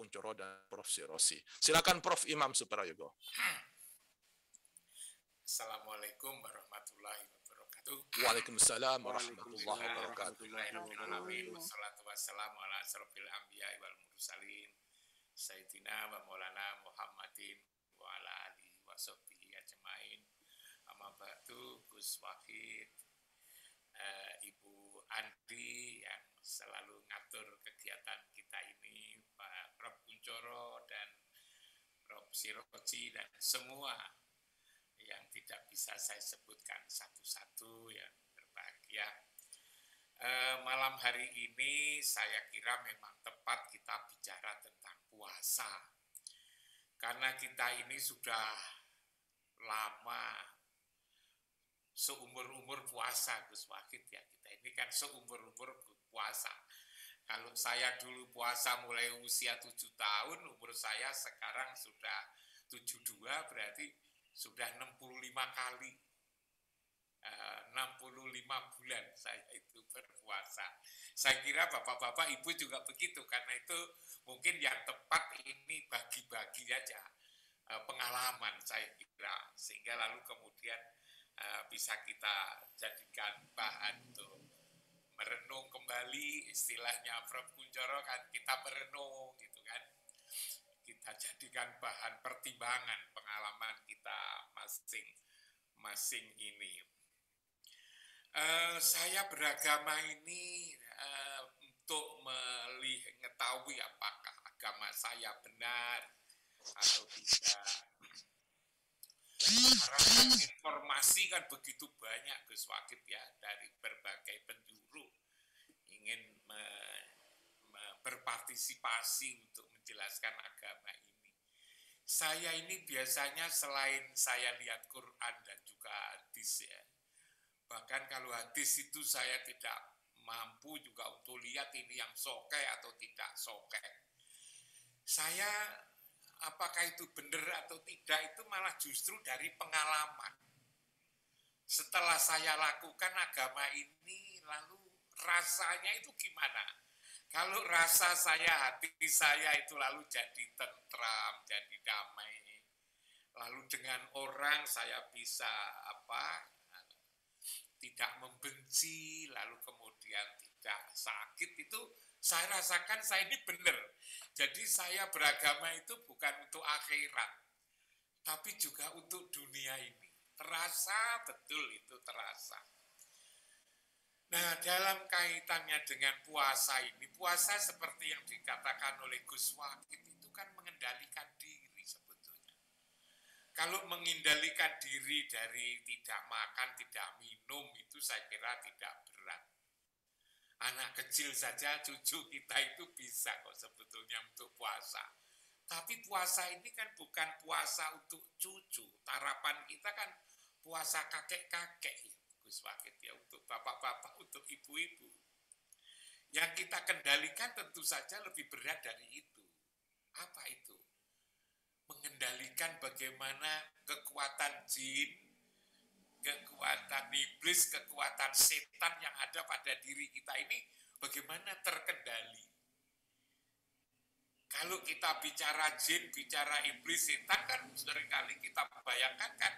Kuncoro dan Prof. Sirosi. Silakan Prof. Imam Suprayogo. Assalamualaikum warahmatullahi wabarakatuh. Waalaikumsalam warahmatullahi wabarakatuh. Wassalatu wassalamu ala asrofil anbiya'i wal mursalin Sayyidina wa maulana Muhammadin wa ala alihi wa sahbihi ajmain. Amma ba'du, Gus Wahid, Ibu Andi yang selalu ngatur kegiatan kita ini, Pak Prof. Kuncoro dan Prof. Siroji dan semua yang tidak bisa saya sebutkan satu-satu yang berbahagia. Malam hari ini saya kira memang tepat kita bicara tentang puasa. Karena kita ini sudah lama seumur-umur puasa, Gus Wahid ya. Kita ini kan seumur-umur puasa. Kalau saya dulu puasa mulai usia 7 tahun, umur saya sekarang sudah 72, berarti sudah 65 kali. 65 bulan saya itu berpuasa. Saya kira bapak-bapak ibu juga begitu, karena itu mungkin yang tepat ini bagi-bagi aja pengalaman saya kira, sehingga lalu kemudian bisa kita jadikan bahan untuk merenung kembali, istilahnya Prof. Kuncoro kan kita merenung gitu kan, kita jadikan bahan pertimbangan pengalaman kita masing-masing ini. Saya beragama ini untuk mengetahui apakah agama saya benar atau tidak. Karena informasi kan begitu banyak, Gus Wahid ya, dari berbagai penjuru ingin berpartisipasi untuk menjelaskan agama ini. Saya ini biasanya selain saya lihat Quran dan juga hadis ya, bahkan kalau hadis itu saya tidak mampu juga untuk lihat ini yang sokeh atau tidak sokeh. Saya apakah itu benar atau tidak itu malah justru dari pengalaman. Setelah saya lakukan agama ini, lalu rasanya itu gimana? Kalau rasa saya, hati saya itu lalu jadi tentram, jadi damai. Lalu dengan orang saya bisa tidak membenci, lalu kemudian tidak sakit, itu saya rasakan saya ini benar. Jadi saya beragama itu bukan untuk akhirat, tapi juga untuk dunia ini. Terasa betul itu terasa. Nah, dalam kaitannya dengan puasa ini, puasa seperti yang dikatakan oleh Gus Wahid itu kan mengendalikan diri sebetulnya. Kalau mengendalikan diri dari tidak makan, tidak minum, itu saya kira tidak berat. Anak kecil saja, cucu kita itu bisa kok sebetulnya untuk puasa. Tapi puasa ini kan bukan puasa untuk cucu. Harapan kita kan puasa kakek-kakek ya, Gus Wahid ya, untuk bapak-bapak, untuk ibu-ibu. Yang kita kendalikan tentu saja lebih berat dari itu. Apa itu? Mengendalikan bagaimana kekuatan jin, kekuatan iblis, kekuatan setan yang ada pada diri kita ini bagaimana terkendali. Kalau kita bicara jin, bicara iblis, setan kan seringkali kita bayangkan kan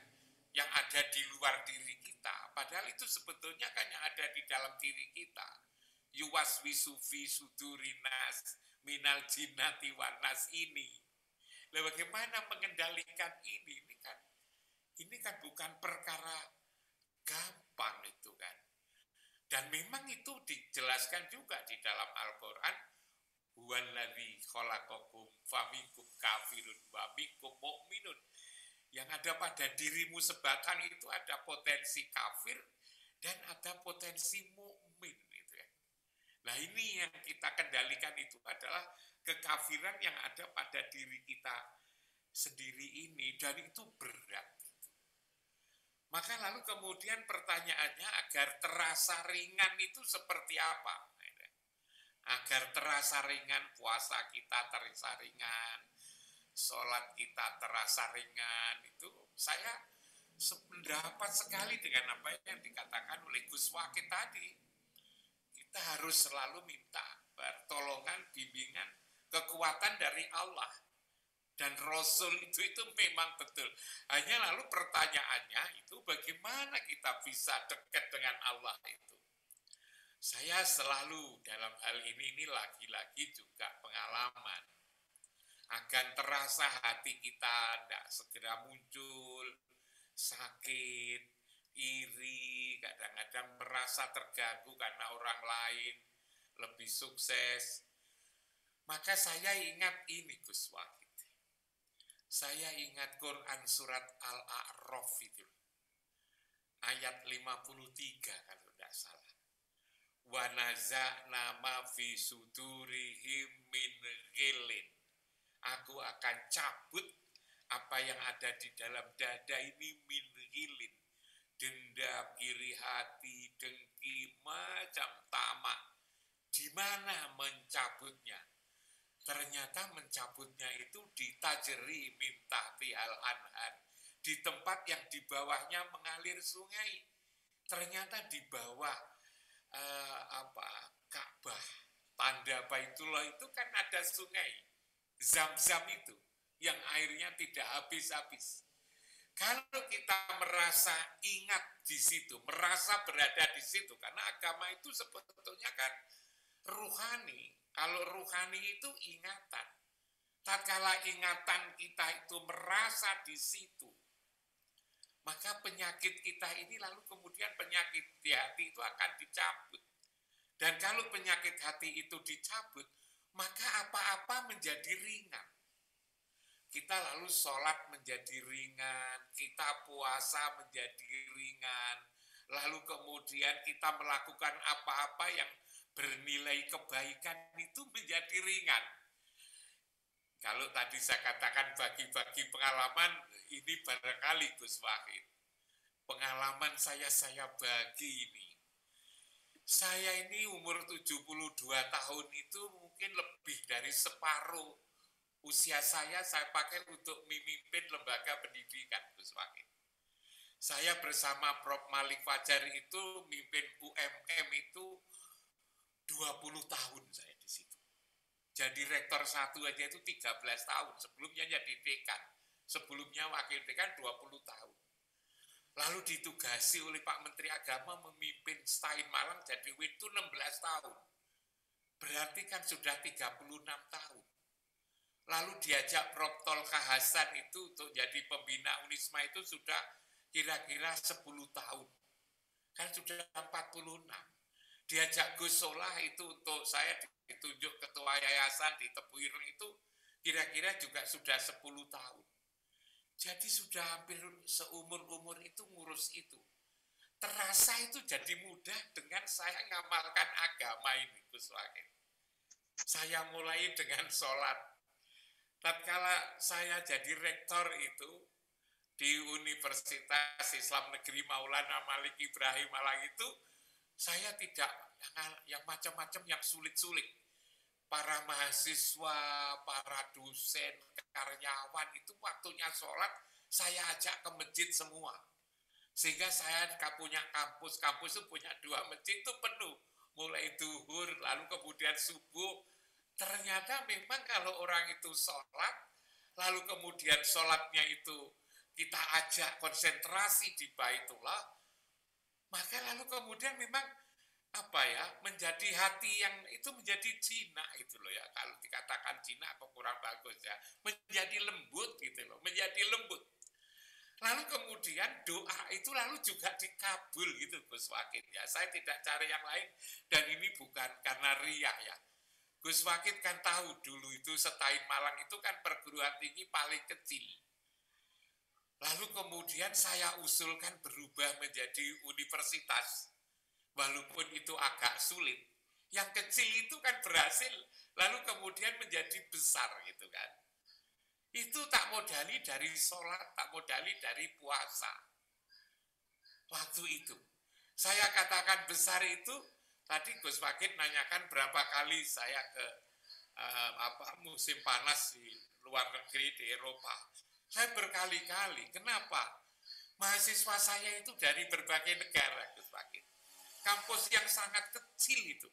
yang ada di luar diri kita. Padahal itu sebetulnya kan yang ada di dalam diri kita. Yuwaswisu fi sudurinas minal jinnati wan nas ini. Nah, bagaimana mengendalikan ini? Ini kan bukan perkara gampang itu kan. Dan memang itu dijelaskan juga di dalam Al-Quran. Huwaladzi khalaqakum faminkum kafirun wa minkum mu'minun. Yang ada pada dirimu sebatang itu ada potensi kafir dan ada potensi mukmin itu ya. Nah, ini yang kita kendalikan itu adalah kekafiran yang ada pada diri kita sendiri ini, dan itu berat. Maka lalu kemudian pertanyaannya, agar terasa ringan itu seperti apa? Agar terasa ringan, puasa kita terasa ringan, sholat kita terasa ringan, itu saya sependapat sekali dengan apa yang dikatakan oleh Gus Wahid tadi. Kita harus selalu minta pertolongan, bimbingan kekuatan dari Allah. Dan Rasul itu memang betul. Hanya lalu pertanyaannya itu bagaimana kita bisa dekat dengan Allah itu. Saya selalu dalam hal ini lagi-lagi juga pengalaman. Agar terasa hati kita tidak segera muncul, sakit, iri, kadang-kadang merasa terganggu karena orang lain lebih sukses. Maka saya ingat ini Gus Wahid. Saya ingat Quran surat Al-A'raf itu. Ayat 53 kalau tidak salah. Wa naza'na ma fi sudurihim min ghillin. Aku akan cabut apa yang ada di dalam dada ini min ghillin. Dendam, iri hati, dengki, macam tamak. Di mana mencabutnya? Ternyata mencabutnya itu di tajri min tahti al-anhar, di tempat yang di bawahnya mengalir sungai. Ternyata di bawah Ka'bah, tanda Baitullah itu kan ada sungai Zam-Zam itu yang airnya tidak habis-habis. Kalau kita merasa ingat di situ, merasa berada di situ, karena agama itu sebetulnya kan ruhani. Kalau ruhani itu ingatan. Tatkala ingatan kita itu merasa di situ, maka penyakit kita ini lalu kemudian penyakit di hati itu akan dicabut. Dan kalau penyakit hati itu dicabut, maka apa-apa menjadi ringan. Kita lalu sholat menjadi ringan, kita puasa menjadi ringan, lalu kemudian kita melakukan apa-apa yang bernilai kebaikan itu menjadi ringan. Kalau tadi saya katakan bagi-bagi pengalaman, ini barangkali Gus Wahid. Pengalaman saya bagi ini. Saya ini umur 72 tahun itu mungkin lebih dari separuh usia saya pakai untuk memimpin lembaga pendidikan, Gus Wahid. Saya bersama Prof. Malik Fajar itu mimpin UMM itu 20 tahun saya di situ. Jadi rektor 1 aja itu 13 tahun, sebelumnya jadi dekan. Sebelumnya wakil dekan 20 tahun. Lalu ditugasi oleh Pak Menteri Agama memimpin Stain Malang jadi itu 16 tahun. Berarti kan sudah 36 tahun. Lalu diajak Prof. Tolka Hasan itu untuk jadi pembina Unisma itu sudah kira-kira 10 tahun. Kan sudah 46. Diajak Gus Solah itu untuk saya ditunjuk ketua yayasan di Tebu Ireng itu kira-kira juga sudah 10 tahun. Jadi sudah hampir seumur-umur itu ngurus itu. Terasa itu jadi mudah dengan saya ngamalkan agama ini, Gus Wahid. Saya mulai dengan sholat. Tatkala saya jadi rektor itu di Universitas Islam Negeri Maulana Malik Ibrahim Malang itu, saya tidak yang macam-macam yang sulit-sulit. Para mahasiswa, para dosen, karyawan itu waktunya sholat, saya ajak ke masjid semua. Sehingga saya punya kampus itu punya 2 masjid itu penuh. Mulai duhur, lalu kemudian subuh. Ternyata memang kalau orang itu sholat, lalu kemudian sholatnya itu kita ajak konsentrasi di Baitullah, maka lalu kemudian memang menjadi hati yang itu menjadi jinak itu loh ya, kalau dikatakan jinak apa kurang bagus ya, menjadi lembut gitu loh, menjadi lembut. Lalu kemudian doa itu lalu juga dikabul gitu Gus Wahid ya. Saya tidak cari yang lain dan ini bukan karena riya ya. Gus Wahid kan tahu dulu itu Stain Malang itu kan perguruan tinggi paling kecil. Lalu kemudian saya usulkan berubah menjadi universitas. Walaupun itu agak sulit. Yang kecil itu kan berhasil, lalu kemudian menjadi besar gitu kan. Itu tak modali dari sholat, tak modali dari puasa. Waktu itu. Saya katakan besar itu, tadi Gus Wahid nanyakan berapa kali saya ke musim panas di luar negeri, di Eropa. Saya berkali-kali. Kenapa? Mahasiswa saya itu dari berbagai negara, Gus Wahid. Kampus yang sangat kecil itu.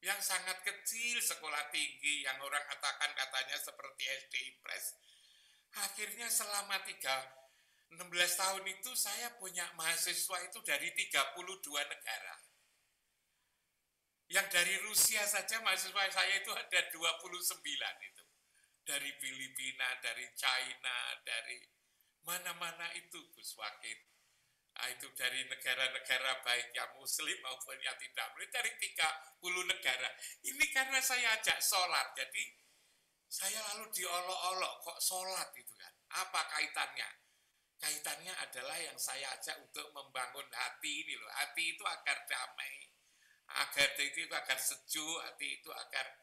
yang sangat kecil, sekolah tinggi, yang orang katakan katanya seperti SD Impres. Akhirnya selama 16 tahun itu saya punya mahasiswa itu dari 32 negara. Yang dari Rusia saja mahasiswa saya itu ada 29 itu. Dari Filipina, dari China, dari mana-mana itu Gus Wakil. Itu dari negara-negara baik yang muslim maupun yang tidak muslim, dari 30 negara. Ini karena saya ajak sholat, jadi saya lalu diolok-olok, kok sholat itu kan. Apa kaitannya? Kaitannya adalah yang saya ajak untuk membangun hati ini loh. Hati itu agar damai, agar itu agar sejuk, hati itu agar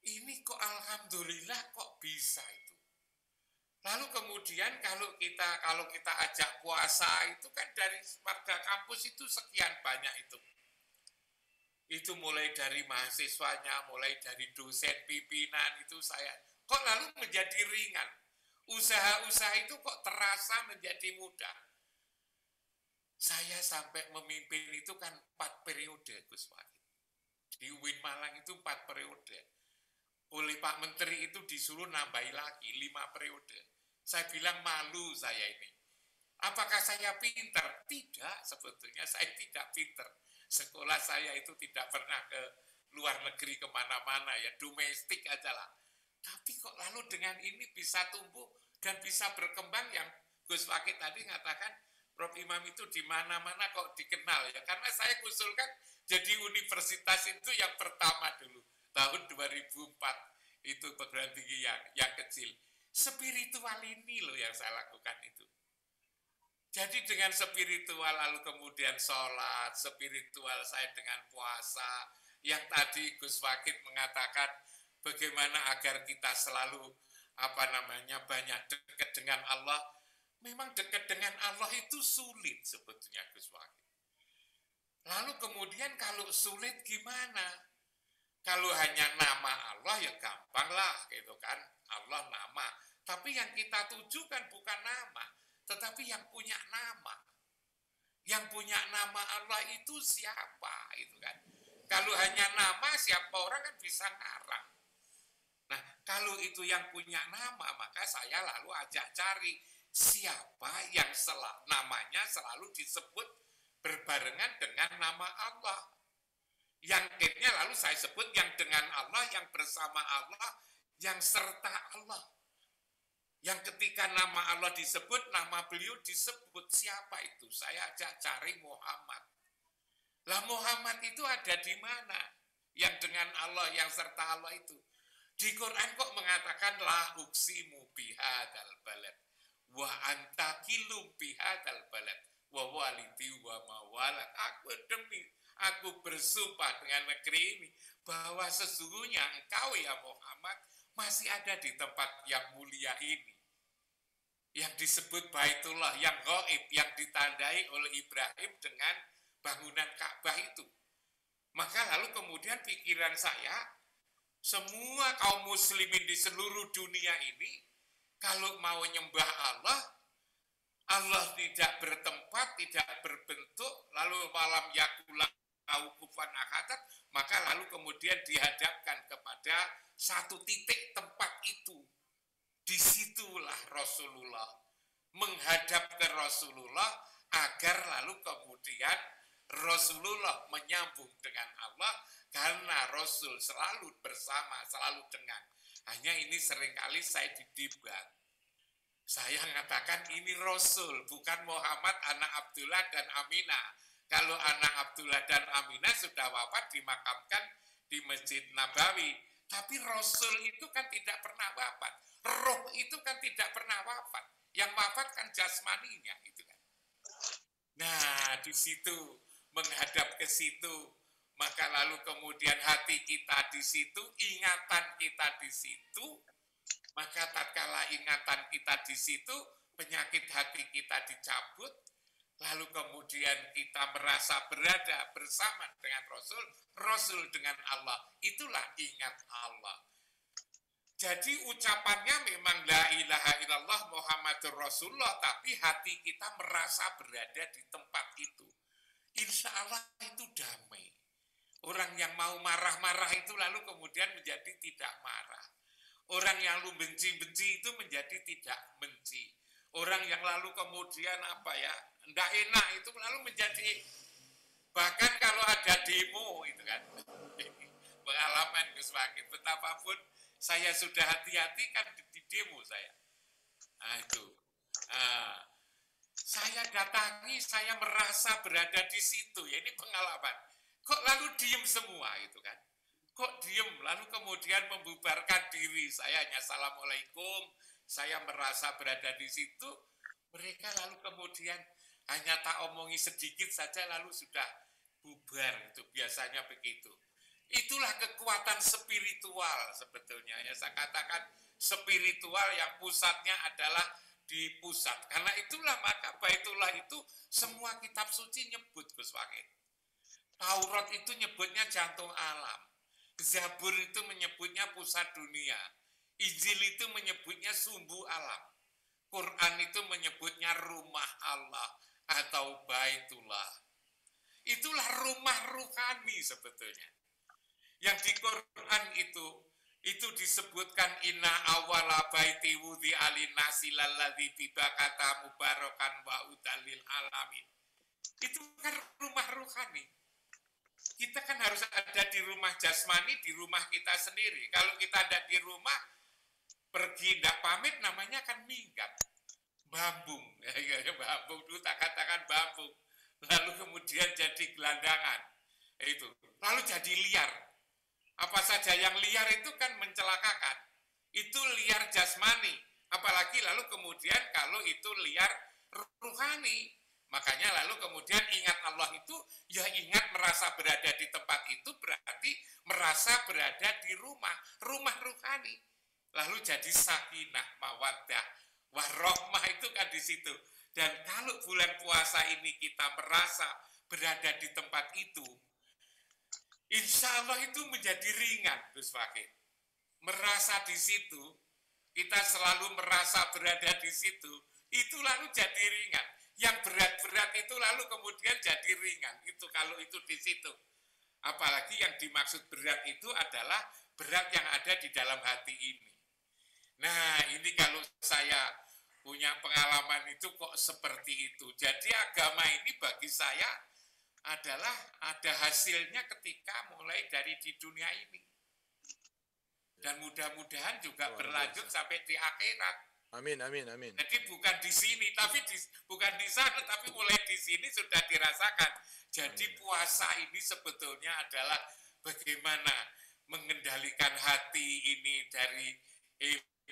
ini kok alhamdulillah kok bisa itu. Lalu kemudian kalau kita ajak puasa itu kan dari warga kampus itu sekian banyak itu. Itu mulai dari mahasiswanya, mulai dari dosen pimpinan itu saya. Kok lalu menjadi ringan? Usaha-usaha itu kok terasa menjadi mudah. Saya sampai memimpin itu kan 4 periode Gus Wakil. Di UIN Malang itu 4 periode. Oleh Pak Menteri itu disuruh nambahi lagi 5 periode. Saya bilang malu saya ini. Apakah saya pinter? Tidak, sebetulnya saya tidak pinter. Sekolah saya itu tidak pernah ke luar negeri kemana-mana, ya domestik aja lah. Tapi kok lalu dengan ini bisa tumbuh dan bisa berkembang yang Gus Wakil tadi mengatakan, Prof. Imam itu di mana-mana kok dikenal ya. Karena saya usulkan jadi universitas itu yang pertama dulu. Tahun 2004 itu perguruan tinggi yang kecil. Spiritual ini loh yang saya lakukan itu. Jadi dengan spiritual lalu kemudian sholat, spiritual saya dengan puasa. Yang tadi Gus Wakil mengatakan bagaimana agar kita selalu banyak dekat dengan Allah. Memang dekat dengan Allah itu sulit sebetulnya Gus Wakil. Lalu kemudian kalau sulit gimana? Kalau hanya nama Allah ya gampang lah gitu kan, Allah nama. Tapi yang kita tujukan bukan nama, tetapi yang punya nama. Yang punya nama Allah itu siapa itu kan. Kalau hanya nama siapa orang kan bisa ngarang. Nah kalau itu yang punya nama maka saya lalu ajak cari siapa yang namanya selalu disebut berbarengan dengan nama Allah. Yang akhirnya lalu saya sebut yang dengan Allah, yang bersama Allah, yang serta Allah. Yang ketika nama Allah disebut, nama beliau disebut, siapa itu? Saya ajak cari Muhammad. Lah Muhammad itu ada di mana? Yang dengan Allah, yang serta Allah itu. Di Quran kok mengatakan la uqsimu bihadzal balad wa anta kilum bihadzal balad wa walidi wa mawalad. Aku bersumpah dengan negeri ini bahwa sesungguhnya engkau ya Muhammad masih ada di tempat yang mulia ini. Yang disebut Baitullah, yang gaib, yang ditandai oleh Ibrahim dengan bangunan Ka'bah itu. Maka lalu kemudian pikiran saya, semua kaum muslimin di seluruh dunia ini, kalau mau nyembah Allah, Allah tidak bertempat, tidak berbentuk, lalu malam yakulah kufan akadat, maka lalu kemudian dihadapkan kepada satu titik tempat itu. Disitulah Rasulullah menghadap ke Rasulullah agar lalu kemudian Rasulullah menyambung dengan Allah karena Rasul selalu bersama, selalu dengan. Hanya ini seringkali saya didebat. Saya mengatakan ini Rasul, bukan Muhammad anak Abdullah dan Aminah. Kalau anak Abdullah dan Aminah sudah wafat dimakamkan di Masjid Nabawi. Tapi Rasul itu kan tidak pernah wafat. Roh itu kan tidak pernah wafat. Yang wafat kan jasmaninya itu kan. Nah, di situ menghadap ke situ, maka lalu kemudian hati kita di situ, ingatan kita di situ, maka tatkala ingatan kita di situ, penyakit hati kita dicabut, lalu kemudian kita merasa berada bersama dengan Rasul, Rasul dengan Allah, itulah ingat Allah. Jadi ucapannya memang la ilaha illallah Muhammadur Rasulullah, tapi hati kita merasa berada di tempat itu. Insya Allah itu damai. Orang yang mau marah-marah itu lalu kemudian menjadi tidak marah. Orang yang lalu benci-benci itu menjadi tidak benci. Orang yang lalu kemudian enggak enak itu lalu menjadi, bahkan kalau ada demo itu kan, pengalaman Gus Fakih, betapapun saya sudah hati-hati kan di demo saya. Nah itu, saya datangi, saya merasa berada di situ, ya ini pengalaman. Kok lalu diem semua itu kan? Kok diem, lalu kemudian membubarkan diri, saya hanya assalamualaikum, saya merasa berada di situ, mereka lalu kemudian hanya tak omongi sedikit saja lalu sudah bubar, itu biasanya begitu. Itulah kekuatan spiritual sebetulnya, ya saya katakan spiritual yang pusatnya adalah di pusat. Karena itulah maka Baitullah itu semua kitab suci nyebut Gus Fakih. Taurat itu nyebutnya jantung alam. Zabur itu menyebutnya pusat dunia. Injil itu menyebutnya sumbu alam. Quran itu menyebutnya rumah Allah atau Baitullah. Itulah rumah ruhani sebetulnya. Yang di Quran itu disebutkan inna awala baiti wudhi alinasi lalladzi bibakata mubarakan wa udalil alamin. Itu kan rumah ruhani. Kita kan harus ada di rumah jasmani, di rumah kita sendiri. Kalau kita ada di rumah, pergi tidak pamit namanya kan minggat. Bambung. Bambung dulu tak katakan bambung. Lalu kemudian jadi gelandangan. Itu. Lalu jadi liar. Apa saja yang liar itu kan mencelakakan. Itu liar jasmani. Apalagi lalu kemudian kalau itu liar ruhani. Makanya lalu kemudian ingat Allah itu, ya ingat merasa berada di tempat itu berarti merasa berada di rumah ruhani. Lalu jadi sakinah, mawaddah, warahmah itu kan di situ. Dan kalau bulan puasa ini kita merasa berada di tempat itu, insya Allah itu menjadi ringan, Gus Fakih. Merasa di situ, kita selalu merasa berada di situ, itu lalu jadi ringan. Yang berat-berat itu lalu kemudian jadi ringan. Itu kalau itu di situ. Apalagi yang dimaksud berat itu adalah berat yang ada di dalam hati ini. Nah, ini kalau saya punya pengalaman itu kok seperti itu. Jadi agama ini bagi saya adalah ada hasilnya ketika mulai dari di dunia ini. Dan mudah-mudahan juga berlanjut sampai di akhirat. Amin, amin, amin. Jadi bukan di sini, tapi bukan di sana, tapi mulai di sini sudah dirasakan. Jadi puasa ini sebetulnya adalah bagaimana mengendalikan hati ini dari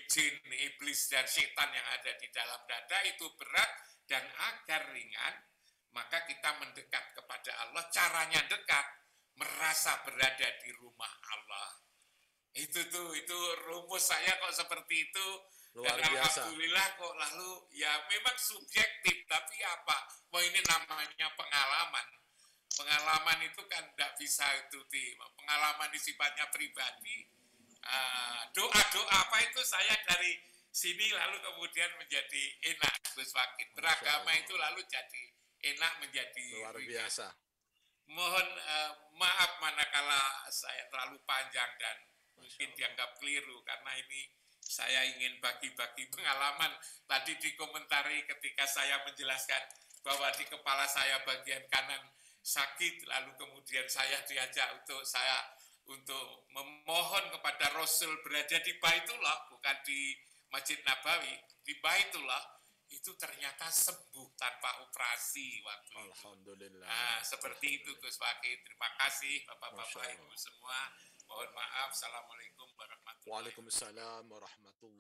jin, iblis, dan setan yang ada di dalam dada itu berat, dan agar ringan, maka kita mendekat kepada Allah. Caranya dekat, merasa berada di rumah Allah. Itu rumus saya kok seperti itu. Luar Dan biasa. alhamdulillah kok lalu ya memang subjektif, tapi apa? Wah ini namanya pengalaman. Pengalaman itu kan tidak bisa itu pengalaman di sifatnya pribadi. Doa-doa apa itu saya dari sini lalu kemudian menjadi enak, Gus Fakih. Beragama itu lalu jadi enak, menjadi luar biasa. Mohon maaf manakala saya terlalu panjang dan mungkin dianggap keliru, karena ini saya ingin bagi-bagi pengalaman. Tadi dikomentari ketika saya menjelaskan bahwa di kepala saya bagian kanan sakit, lalu kemudian saya diajak untuk memohon kepada Rasul berada di Baitullah, bukan di Masjid Nabawi, di Baitullah, itu ternyata sembuh tanpa operasi waktu itu. Alhamdulillah. Nah, seperti itu Gus Fakih. Terima kasih Bapak-bapak Ibu semua. Mohon maaf. Assalamualaikum warahmatullahi wabarakatuh. Waalaikumsalam warahmatullahi